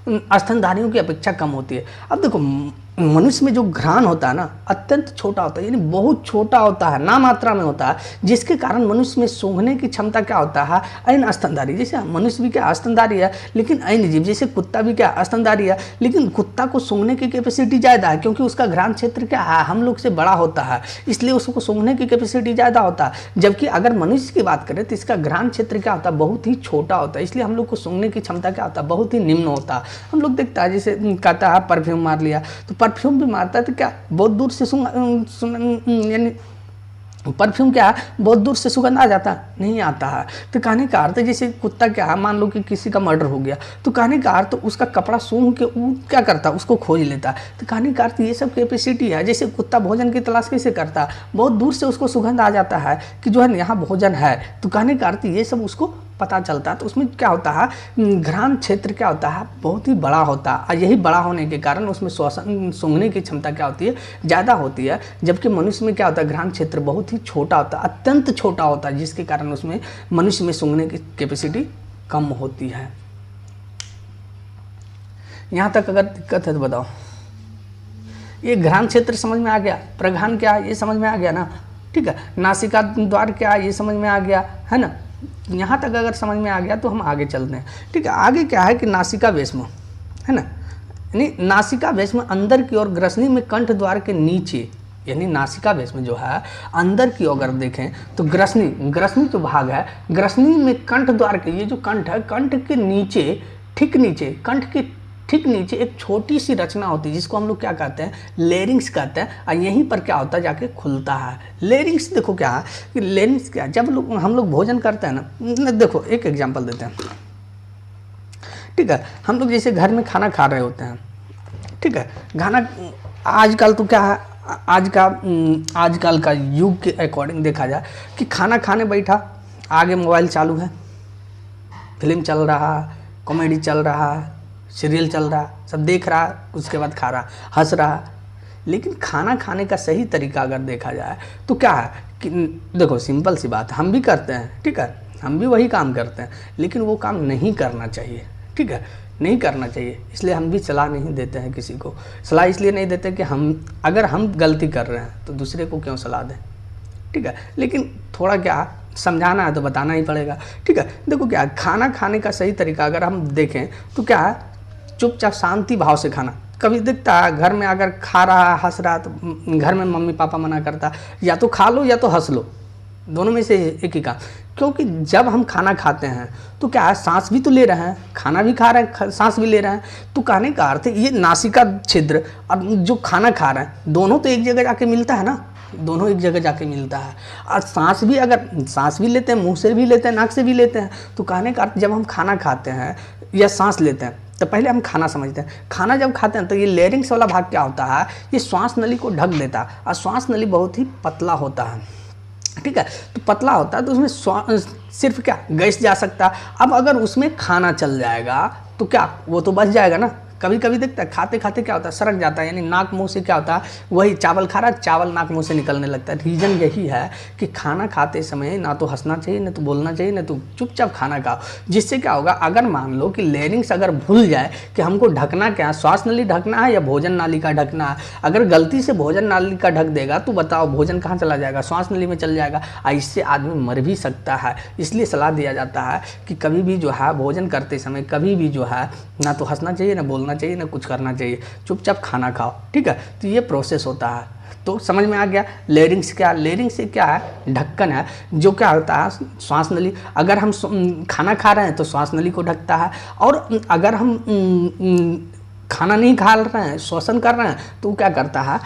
स्तनधारियों की अपेक्षा कम होती है। अब देखो मनुष्य में जो घ्राण होता है ना, अत्यंत छोटा होता है, यानी बहुत छोटा होता है, ना मात्रा में होता है, जिसके कारण मनुष्य में सूंघने की क्षमता क्या होता है, अन स्तनधारी। जैसे मनुष्य भी क्या स्तनधारी है, लेकिन अन जीव जैसे कुत्ता भी क्या स्तनधारी है, लेकिन कुत्ता को सूंघने की कैपेसिटी ज़्यादा है क्योंकि उसका घ्राण क्षेत्र क्या है, हम लोग से बड़ा होता है, इसलिए उसको सूंघने की कैपेसिटी ज़्यादा होता है। जबकि अगर मनुष्य की बात करें तो इसका घ्राण क्षेत्र क्या होता है, बहुत ही छोटा होता है, इसलिए हम लोग को सूंघने की क्षमता क्या होता है, बहुत ही निम्न होता है। हम लोग देखता है जैसे कहता है परफ्यूम मार लिया, तो परफ्यूम भी मारता है तो क्या बहुत दूर से यानी परफ्यूम क्या है, बहुत दूर से सुगंध आ जाता है, नहीं आता है। तो कहने का अर्थ जैसे कुत्ता क्या है, मान लो कि किसी का मर्डर हो गया, तो कहने का अर्थ उसका कपड़ा सूंघ के वो क्या करता है, उसको खोज लेता है। तो कहने का अर्थ ये सब कैपेसिटी है। जैसे कुत्ता भोजन की तलाश कैसे करता है, बहुत दूर से उसको सुगंध आ जाता है कि जो है यहाँ भोजन है, तो कहने का अर्थ ये सब उसको पता चलता है। तो उसमें क्या होता है, घ्राण क्षेत्र क्या होता है, बहुत ही बड़ा होता है, और यही बड़ा होने के कारण उसमें श्वसन सूंघने की क्षमता क्या होती है, ज़्यादा होती है। जबकि मनुष्य में क्या होता है, घ्राण क्षेत्र बहुत ही छोटा होता है, अत्यंत छोटा होता है, जिसके कारण उसमें मनुष्य में सूंघने की कैपेसिटी कम होती है। यहाँ तक अगर दिक्कत है तो बताओ। ये घ्राण क्षेत्र समझ में आ गया, प्रघान क्या है ये समझ में आ गया ना, ठीक है, नासिका द्वार क्या है ये समझ में आ गया है ना। यहाँ तक अगर समझ में आ गया तो हम आगे चलते हैं। ठीक है, आगे क्या है कि नासिका बेस्म है ना, यानी नासिका बेस्म अंदर की ओर ग्रसनी में कंठ द्वार के नीचे, यानी नासिका बेस्म जो है अंदर की ओर अगर देखें तो ग्रसनी जो भाग है, ग्रसनी में कंठ द्वार के, ये जो कंठ है, कंठ के नीचे ठीक नीचे, कंठ के ठीक नीचे एक छोटी सी रचना होती है जिसको हम लोग क्या कहते हैं, लेरिंग्स कहते हैं, और यहीं पर क्या होता है, जाके खुलता है। लेरिंग्स देखो क्या है कि लेरिंग्स क्या, जब हम लोग भोजन करते हैं ना, देखो एक एग्जांपल देते हैं, ठीक है। हम लोग जैसे घर में खाना खा रहे होते हैं, ठीक है, खाना आजकल तो क्या है, आजकल का युग के अकॉर्डिंग देखा जाए कि खाना खाने बैठा, आगे मोबाइल चालू है, फिल्म चल रहा, कॉमेडी चल रहा, सीरियल चल रहा, सब देख रहा, उसके बाद खा रहा, हंस रहा। लेकिन खाना खाने का सही तरीका अगर देखा जाए तो क्या है कि देखो सिंपल सी बात, हम भी करते हैं, ठीक है, हम भी वही काम करते हैं, लेकिन वो काम नहीं करना चाहिए, ठीक है, नहीं करना चाहिए। इसलिए हम भी सलाह नहीं देते हैं किसी को। सलाह इसलिए नहीं देते कि अगर हम गलती कर रहे हैं तो दूसरे को क्यों सलाह दें, ठीक है। लेकिन थोड़ा क्या समझाना है तो बताना ही पड़ेगा, ठीक है। देखो क्या खाना खाने का सही तरीका अगर हम देखें तो क्या है, चुपचाप शांति भाव से खाना। कभी दिखता है घर में अगर खा रहा है, हंस रहा, तो घर में मम्मी पापा मना करता, या तो खा लो या तो हंस लो, दोनों में से एक ही काम। क्योंकि जब हम खाना खाते हैं तो क्या है, सांस भी तो ले रहे हैं, खाना भी खा रहे हैं, सांस भी ले रहे हैं। तो कहने का अर्थ ये नासिका छिद्र और जो खाना खा रहे हैं दोनों तो एक जगह जाके मिलता है ना, दोनों एक जगह जाके मिलता है। और सांस भी, अगर सांस भी लेते हैं, मुंह से भी लेते हैं, नाक से भी लेते हैं। तो कहने का अर्थ जब हम खाना खाते हैं या सांस लेते हैं तो पहले हम खाना समझते हैं। खाना जब खाते हैं तो ये लेरिंग्स वाला भाग क्या होता है, ये श्वास नली को ढक देता है, और श्वास नली बहुत ही पतला होता है, ठीक है। तो पतला होता है तो उसमें सिर्फ क्या गैस जा सकता है। अब अगर उसमें खाना चल जाएगा तो क्या वो तो बच जाएगा ना। कभी कभी देखता है खाते खाते क्या होता है, सरक जाता है, यानी नाक मुंह से क्या होता है, वही चावल खा रहा है, चावल नाक मुंह से निकलने लगता है। रीज़न यही है कि खाना खाते समय ना तो हंसना चाहिए, ना तो बोलना चाहिए, ना तो चुपचाप खाना खाओ। जिससे क्या होगा, अगर मान लो कि लेरिंग्स अगर भूल जाए कि हमको ढकना क्या है, श्वास नली ढकना है या भोजन नाली का ढकना है, अगर गलती से भोजन नाली का ढक देगा तो बताओ भोजन कहाँ चला जाएगा, श्वास नली में चल जाएगा, और इससे आदमी मर भी सकता है। इसलिए सलाह दिया जाता है कि कभी भी जो है भोजन करते समय कभी भी जो है ना तो हंसना चाहिए, ना बोलना चाहिए, ना कुछ करना चाहिए, चुपचाप खाना खाओ, ठीक है। तो ये प्रोसेस होता है। तो समझ में आ गया लेरिंग्स क्या, लेरिंग्स से क्या है, ढक्कन है जो क्या होता है, श्वास नली। अगर हम खाना खा रहे हैं तो श्वास नली को ढकता है, और अगर हम खाना नहीं खा रहे हैं, श्वसन कर रहे हैं, तो क्या करता है,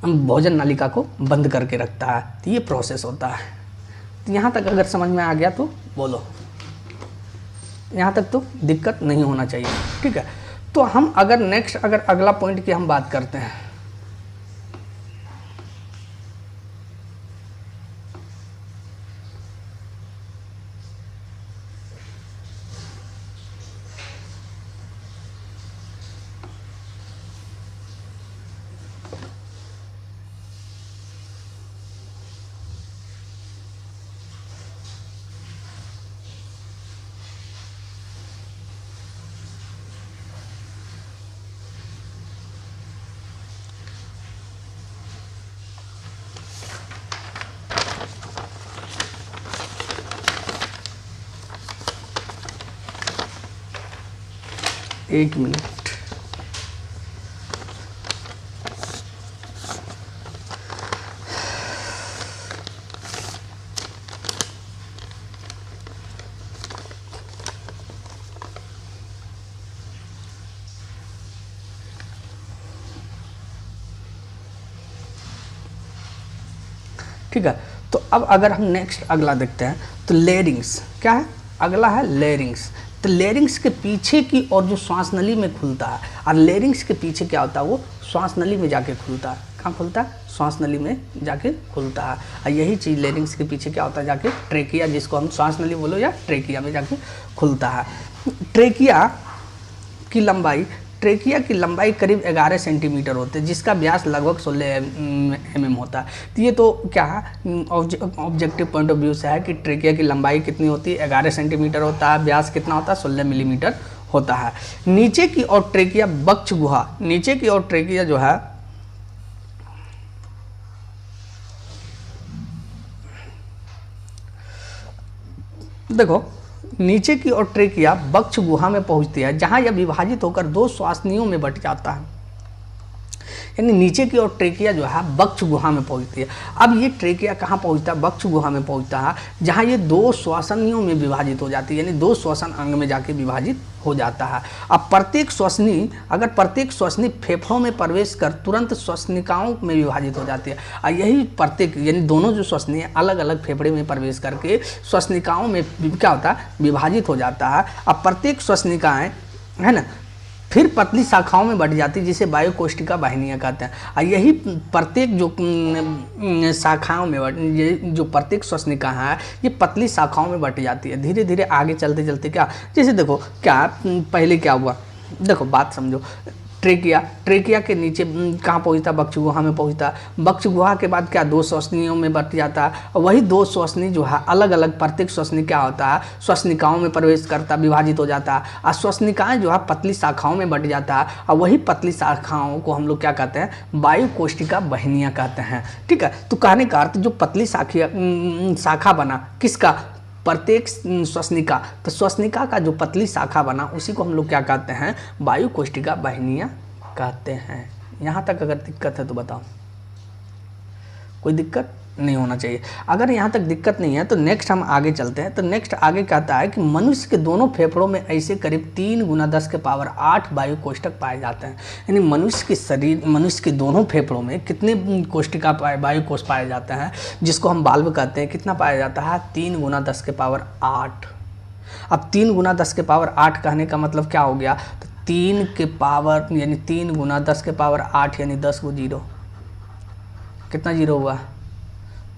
भोजन नालिका को बंद करके रखता है। तो ये प्रोसेस होता है। तो यहाँ तक अगर समझ में आ गया तो बोलो, यहाँ तक तो दिक्कत नहीं होना चाहिए, ठीक है। तो हम अगर नेक्स्ट अगर अगला पॉइंट की हम बात करते हैं, एक मिनट, ठीक है। तो अब अगर हम नेक्स्ट अगला देखते हैं तो लेरिंग्स क्या है, अगला है लेरिंग्स। तो लेरिंग्स के पीछे की और जो श्वास नली में खुलता है, और लेरिंग्स के पीछे क्या होता है, वो श्वास नली में जाके खुलता है। कहाँ खुलता है, श्वास नली में जाके खुलता है। और यही चीज़ लेरिंग्स के पीछे क्या होता है, जाके ट्रेकिया, जिसको हम श्वास नली बोलो या ट्रेकिया में जाके खुलता है। ट्रेकिया की लंबाई करीब 11 सेंटीमीटर होती है, जिसका व्यास लगभग 16 mm होता है। तो ये तो क्या है, ऑब्जेक्टिव पॉइंट ऑफ व्यू से है कि ट्रेकिया की लंबाई कितनी होती है, 11 सेंटीमीटर होता है, व्यास कितना होता है, 16 मिलीमीटर होता है। नीचे की ओर ट्रेकिया बक्ष गुहा, नीचे की ओर ट्रेकिया जो है देखो, नीचे की ओर ट्रेकिया बक्ष गुहा में पहुंचती है, जहां यह विभाजित होकर 2 श्वासनियों में बट जाता है। यानी नीचे की ओर ट्रेकिया जो है वक्ष गुहा में पहुंचती है। अब ये ट्रेकिया कहाँ पहुंचता है? वक्ष गुहा में पहुंचता है, जहाँ ये 2 श्वसनियों में विभाजित हो जाती है, यानी 2 श्वसन अंग में जाके विभाजित हो जाता है। अब प्रत्येक श्वसनी फेफड़ों में प्रवेश कर तुरंत श्वसनिकाओं में विभाजित हो जाती है। और यही प्रत्येक यानी दोनों जो श्वसनी अलग अलग फेफड़े में प्रवेश करके श्वसनिकाओं में क्या होता है? विभाजित हो जाता है। अब प्रत्येक श्वसनिकाएँ है ना फिर पतली शाखाओं में बढ़ जाती है, जिसे वायु कोष्ठिका वाहिनियाँ कहते हैं। और यही प्रत्येक जो शाखाओं में ये जो प्रत्येक श्वसनिका है ये पतली शाखाओं में बढ़ जाती है। धीरे धीरे आगे चलते चलते क्या, जैसे देखो क्या पहले क्या हुआ, देखो बात समझो। ट्रेकिया के नीचे कहाँ पहुँचता? वक्ष गुहा में पहुँचता। वक्ष गुहा के बाद क्या 2 श्वसनियों में बढ़ जाता है, और वही 2 श्वसनी जो है अलग अलग प्रत्येक श्वसनी क्या होता है? श्वसनिकाओं में प्रवेश करता, विभाजित हो जाता है। और श्वसनिकाएँ जो है पतली शाखाओं में बढ़ जाता है, और वही पतली शाखाओं को हम लोग क्या कहते हैं? वायु कोष्ठिका वाहिनियाँ कहते हैं। ठीक है, तो कहने का अर्थ जो पतली शाखा बना किसका? प्रत्येक श्वसनिका, तो श्वसनिका का जो पतली शाखा बना उसी को हम लोग क्या कहते हैं? वायु कोष्ठिका वाहिनियाँ कहते हैं। यहाँ तक अगर दिक्कत है तो बताओ, कोई दिक्कत नहीं होना चाहिए। अगर यहाँ तक दिक्कत नहीं है तो नेक्स्ट हम आगे चलते हैं। तो नेक्स्ट आगे कहता है कि मनुष्य के दोनों फेफड़ों में ऐसे करीब 3 × 10⁸ वायु कोष्ठक पाए जाते हैं। यानी मनुष्य के दोनों फेफड़ों में कितने कोष्ठिका वायु कोष पाए जाते हैं, जिसको हम वाल्व कहते हैं। कितना पाया जाता है? 3 × 10⁸। अब 3 × 10⁸ कहने का मतलब क्या हो गया? तो 3 के पावर यानी 3 × 10⁸ यानी 10 को 0, कितना 0 हुआ?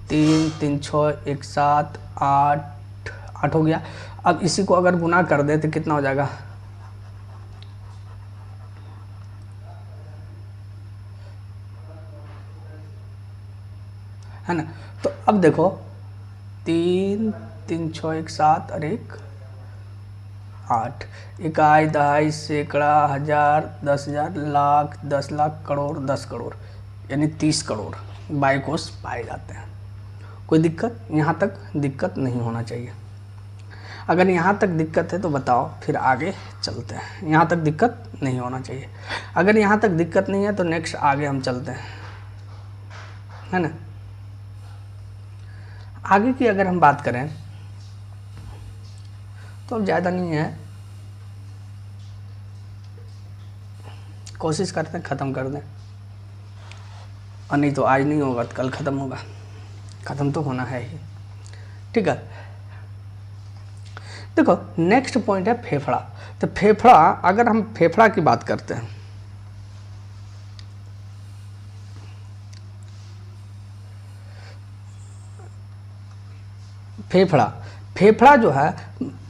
3 3 6 1 7 8 हो गया। अब इसी को अगर गुना कर दे तो कितना हो जाएगा? है ना। तो अब देखो 3 3 6 1 7 और 1 8, इकाई, दहाई, सैकड़ा, हजार, 10,000, लाख, 10 लाख, करोड़, 10 करोड़ यानी 30 करोड़ वायु कोष पाए जाते हैं। कोई दिक्कत? यहाँ तक दिक्कत नहीं होना चाहिए। अगर यहाँ तक दिक्कत है तो बताओ, फिर आगे चलते हैं। यहाँ तक दिक्कत नहीं होना चाहिए। अगर यहाँ तक दिक्कत नहीं है तो नेक्स्ट आगे हम चलते हैं, है ना। आगे की अगर हम बात करें तो अब ज़्यादा नहीं है, कोशिश करते हैं ख़त्म कर दें, और नहीं तो आज नहीं होगा तो कल ख़त्म होगा। ख़त्म तो होना है ही। ठीक है, देखो नेक्स्ट पॉइंट है फेफड़ा। तो फेफड़ा, अगर हम फेफड़ा की बात करते हैं, फेफड़ा जो है,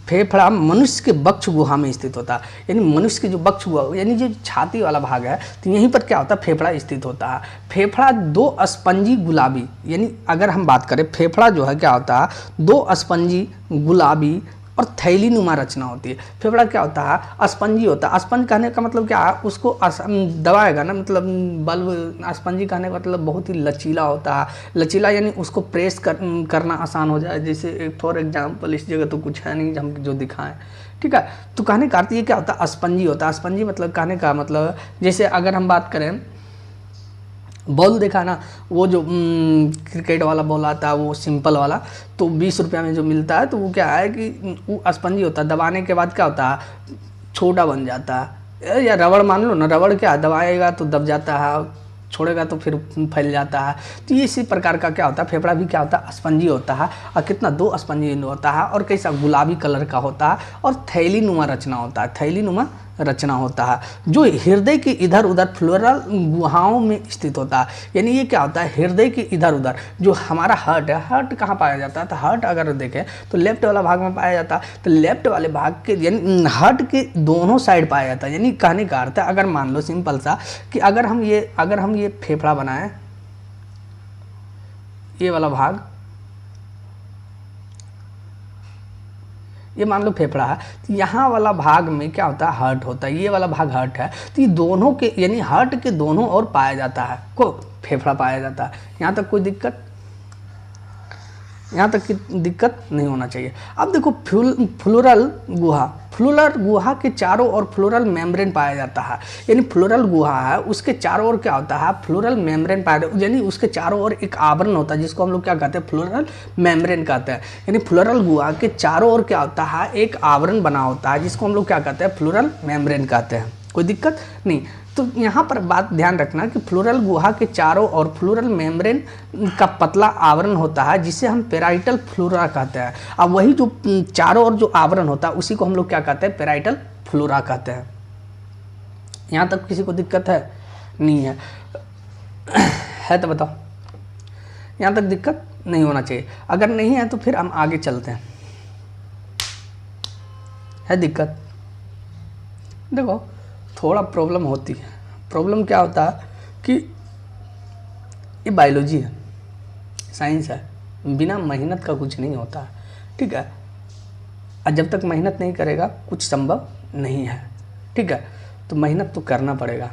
फेफड़ा मनुष्य के वक्ष गुहा में स्थित होता है। यानी मनुष्य की जो वक्ष गुहा यानी जो छाती वाला भाग है, तो यहीं पर क्या होता है? फेफड़ा स्थित होता है। फेफड़ा 2 स्पंजी गुलाबी, यानी अगर हम बात करें फेफड़ा जो है क्या होता है? 2 स्पंजी गुलाबी और थैली नुमा रचना होती है। फेफड़ा क्या होता है? स्पंजी होता है। स्पंज कहने का मतलब क्या है? उसको दबाएगा ना, मतलब बल्ब। स्पंजी कहने का मतलब बहुत ही लचीला होता है। लचीला यानी उसको प्रेस करना आसान हो जाए। जैसे फॉर एग्जांपल, इस जगह तो कुछ है नहीं हम जो दिखाएं, ठीक है। तो कहने का अर्थ ये क्या होता है? स्पंजी होता है। स्पंजी मतलब कहने का मतलब, जैसे अगर हम बात करें बॉल देखा ना, वो जो क्रिकेट वाला बॉल आता है वो सिंपल वाला, तो 20 रुपया में जो मिलता है, तो वो क्या है कि वो स्पंजी होता है। दबाने के बाद क्या होता है? छोटा बन जाता है। या रबड़ मान लो ना, रबड़ क्या दबाएगा तो दब जाता है, छोड़ेगा तो फिर फैल जाता है। तो ये इसी प्रकार का क्या होता है? फेफड़ा भी क्या होता है? स्पंजी होता है। और कितना? 2 स्पंजी होता है, और कैसा? गुलाबी कलर का होता है, और थैली नुमा रचना होता है। थैली नुमा रचना होता है, जो हृदय के इधर उधर फ्लोरल गुहाओं में स्थित होता है। यानी ये क्या होता है? हृदय के इधर उधर जो हमारा हार्ट है, हार्ट कहाँ पाया जाता है? तो हार्ट अगर देखें तो लेफ्ट वाला भाग में पाया जाता है। तो लेफ्ट वाले भाग के यानी हार्ट के दोनों साइड पाया जाता है। यानी कहने का अर्थ है, अगर मान लो सिंपल सा कि अगर हम ये फेफड़ा बनाएं, ये वाला भाग, ये मान लो फेफड़ा है, तो यहाँ वाला भाग में क्या होता है? हार्ट होता है। ये वाला भाग हार्ट है, तो ये दोनों के यानी हार्ट के दोनों ओर पाया जाता है को फेफड़ा पाया जाता है। यहाँ तक कोई दिक्कत? यहाँ तक की दिक्कत नहीं होना चाहिए। अब देखो फ्लोरल गुहा के चारों ओर फ्लोरल मेम्ब्रेन पाया जाता है। यानी फ्लोरल गुहा है, उसके चारों ओर क्या होता है, फ्लोरल मेम्ब्रेन पाया जाता है। यानी उसके चारों ओर एक आवरण होता है जिसको हम लोग क्या कहते हैं, फ्लोरल मेम्ब्रेन कहते हैं। यानी फ्लोरल गुहा के चारों ओर क्या होता है, एक आवरण बना होता है जिसको हम लोग क्या कहते हैं, फ्लोरल मेम्ब्रेन कहते हैं। कोई दिक्कत नहीं। तो यहाँ पर बात ध्यान रखना कि फ्लोरल गुहा के चारों ओर फ्लोरल मेम्ब्रेन का पतला आवरण होता है जिसे हम पेराइटल फ्लोरा कहते हैं। अब वही जो चारों ओर जो आवरण होता है उसी को हम लोग क्या कहते हैं, पेराइटल फ्लोरा कहते हैं। यहाँ तक किसी को दिक्कत है? नहीं है? है तो बताओ। यहाँ तक दिक्कत नहीं होना चाहिए। अगर नहीं है तो फिर हम आगे चलते हैं। है दिक्कत? देखो थोड़ा प्रॉब्लम होती है। प्रॉब्लम क्या होता है कि ये बायोलॉजी है, साइंस है, बिना मेहनत का कुछ नहीं होता है, ठीक है। और जब तक मेहनत नहीं करेगा कुछ संभव नहीं है, ठीक है। तो मेहनत तो करना पड़ेगा।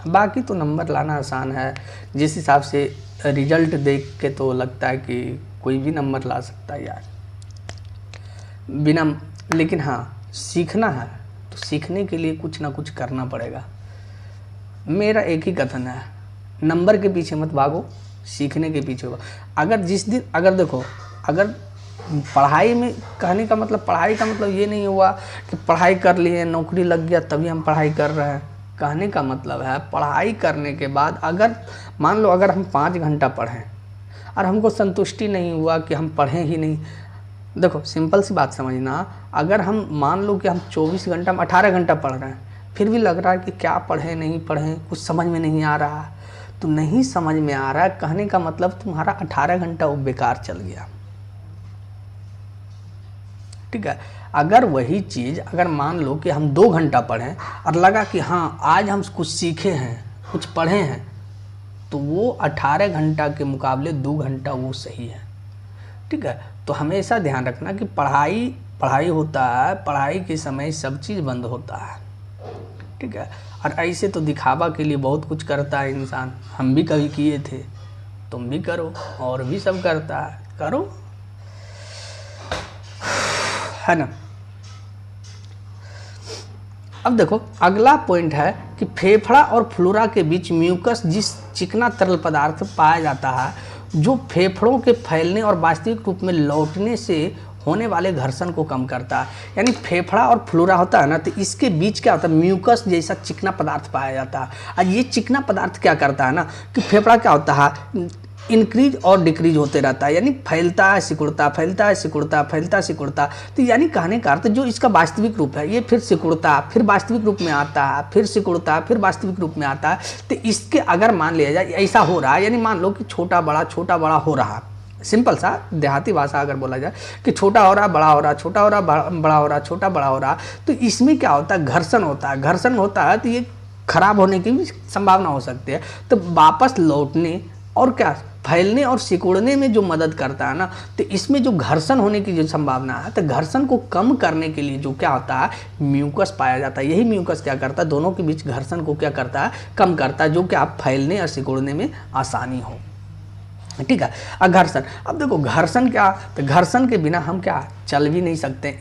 बाकी तो नंबर लाना आसान है। जिस हिसाब से रिजल्ट देख के तो लगता है कि कोई भी नंबर ला सकता है यार, बिना। लेकिन हाँ, सीखना है तो सीखने के लिए कुछ ना कुछ करना पड़ेगा। मेरा एक ही कथन है, नंबर के पीछे मत भागो, सीखने के पीछे भागो। अगर जिस दिन अगर पढ़ाई में, कहने का मतलब पढ़ाई का मतलब ये नहीं हुआ कि पढ़ाई कर लिए नौकरी लग गया तभी हम पढ़ाई कर रहे हैं। कहने का मतलब है पढ़ाई करने के बाद अगर मान लो अगर हम 5 घंटा पढ़ें और हमको संतुष्टि नहीं हुआ कि हम पढ़ें ही नहीं। देखो सिंपल सी बात समझना, अगर हम मान लो कि हम 24 घंटा में 18 घंटा पढ़ रहे हैं फिर भी लग रहा है कि क्या पढ़ें नहीं पढ़ें, कुछ समझ में नहीं आ रहा, तो नहीं समझ में आ रहा है, कहने का मतलब तुम्हारा 18 घंटा वो बेकार चल गया, ठीक है। अगर वही चीज़ अगर मान लो कि हम 2 घंटा पढ़ें और लगा कि हाँ आज हम कुछ सीखे हैं, कुछ पढ़े हैं, तो वो 18 घंटा के मुकाबले 2 घंटा वो सही है, ठीक है। तो हमेशा ध्यान रखना कि पढ़ाई होता है, पढ़ाई के समय सब चीज़ बंद होता है, ठीक है। और ऐसे तो दिखावा के लिए बहुत कुछ करता है इंसान। हम भी कभी किए थे, तुम भी करो, और भी सब करता है, करो, है ना। अब देखो अगला पॉइंट है कि फेफड़ा और फ्लोरा के बीच म्यूकस जिस चिकना तरल पदार्थ पाया जाता है जो फेफड़ों के फैलने और वास्तविक रूप में लौटने से होने वाले घर्षण को कम करता है। यानी फेफड़ा और फ्लोरा होता है ना, तो इसके बीच क्या होता है, म्यूकस जैसा चिकना पदार्थ पाया जाता है। और ये चिकना पदार्थ क्या करता है ना कि फेफड़ा क्या होता है, इंक्रीज और डिक्रीज होते रहता है, यानी फैलता है सिकुड़ता, फैलता है सिकुड़ता, फैलता सिकुड़ता। तो यानी कहने का अर्थ जो इसका वास्तविक रूप है ये फिर सिकुड़ता, फिर वास्तविक रूप में आता है, फिर सिकुड़ता, फिर वास्तविक रूप में आता है। तो इसके अगर मान लिया जाए ऐसा हो रहा है, यानी मान लो कि छोटा बड़ा हो रहा, सिंपल सा देहाती भाषा अगर बोला जाए कि छोटा हो रहा बड़ा हो रहा, छोटा हो रहा बड़ा हो रहा, छोटा बड़ा हो रहा, तो इसमें क्या होता है, घर्षण होता है। घर्षण होता है तो ये खराब होने की भी संभावना हो सकती है। तो वापस लौटने और क्या फैलने और सिकुड़ने में जो मदद करता है ना, तो इसमें जो घर्षण होने की जो संभावना है, तो घर्षण को कम करने के लिए जो क्या होता है, म्यूकस पाया जाता है। यही म्यूकस क्या करता है, दोनों के बीच घर्षण को क्या करता है, कम करता है, जो कि आप फैलने और सिकुड़ने में आसानी हो, ठीक है। अब घर्षण, अब देखो घर्षण क्या, तो घर्षण के बिना हम क्या चल भी नहीं सकते।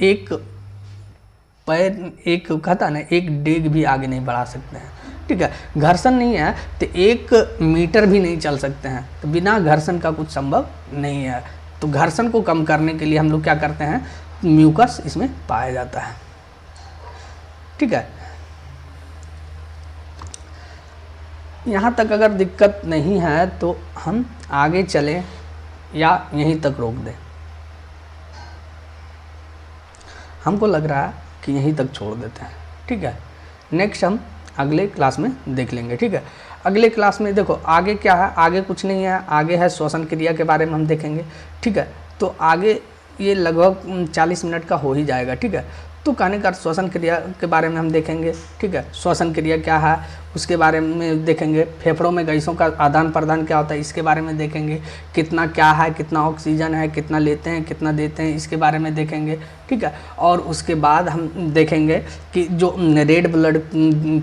एक पैर, एक कहता है ना, एक डेग भी आगे नहीं बढ़ा सकते हैं, ठीक है। घर्षण नहीं है तो 1 मीटर भी नहीं चल सकते हैं। तो बिना घर्षण का कुछ संभव नहीं है। तो घर्षण को कम करने के लिए हम लोग क्या करते हैं, म्यूकस इसमें पाया जाता है, ठीक है। यहाँ तक अगर दिक्कत नहीं है तो हम आगे चलें या यहीं तक रोक दें। हमको लग रहा है कि यहीं तक छोड़ देते हैं, ठीक है। नेक्स्ट हम अगले क्लास में देख लेंगे, ठीक है। अगले क्लास में देखो आगे क्या है, आगे कुछ नहीं है, आगे है श्वसन क्रिया के बारे में हम देखेंगे, ठीक है। तो आगे ये लगभग 40 मिनट का हो ही जाएगा, ठीक है। तो कहने का श्वसन क्रिया के बारे में हम देखेंगे, ठीक है। श्वसन क्रिया क्या है उसके बारे में देखेंगे। फेफड़ों में गैसों का आदान प्रदान क्या होता है इसके बारे में देखेंगे। कितना क्या है, कितना ऑक्सीजन है, कितना लेते हैं, कितना देते हैं, इसके बारे में देखेंगे, ठीक है। और उसके बाद हम देखेंगे कि जो रेड ब्लड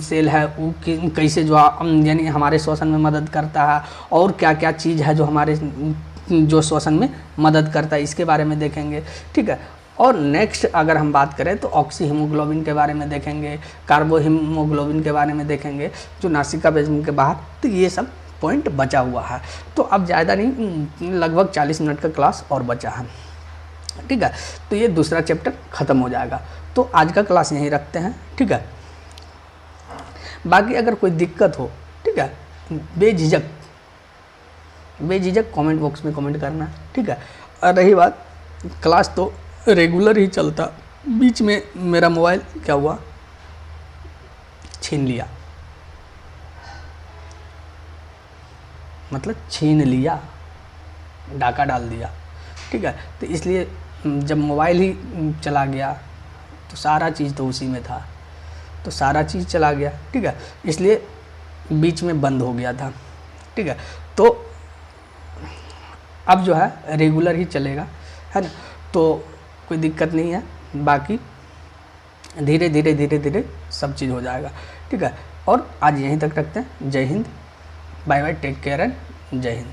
सेल है वो कैसे जो यानी हमारे श्वसन में मदद करता है, और क्या क्या चीज़ है जो हमारे जो श्वसन में मदद करता है इसके बारे में देखेंगे, ठीक है। और नेक्स्ट अगर हम बात करें तो ऑक्सी हीमोग्लोबिन के बारे में देखेंगे, कार्बो हीमोग्लोबिन के बारे में देखेंगे, जो नासिका बेजन के बाहर, तो ये सब पॉइंट बचा हुआ है। तो अब ज़्यादा नहीं, लगभग 40 मिनट का क्लास और बचा है, ठीक है। तो ये दूसरा चैप्टर ख़त्म हो जाएगा। तो आज का क्लास यहीं रखते हैं, ठीक है। बाकी अगर कोई दिक्कत हो, ठीक है, बेझिझक कमेंट बॉक्स में कमेंट करना, ठीक है। और रही बात, क्लास तो रेगुलर ही चलता, बीच में मेरा मोबाइल क्या हुआ, छीन लिया, मतलब छीन लिया, डाका डाल दिया, ठीक है। तो इसलिए जब मोबाइल ही चला गया तो सारा चीज़ तो उसी में था, तो सारा चीज़ चला गया, ठीक है। इसलिए बीच में बंद हो गया था, ठीक है। तो अब जो है रेगुलर ही चलेगा, है ना। तो कोई दिक्कत नहीं है, बाकी धीरे धीरे सब चीज़ हो जाएगा, ठीक है। और आज यहीं तक रखते हैं। जय Hind, bye bye, take care and जय हिंद।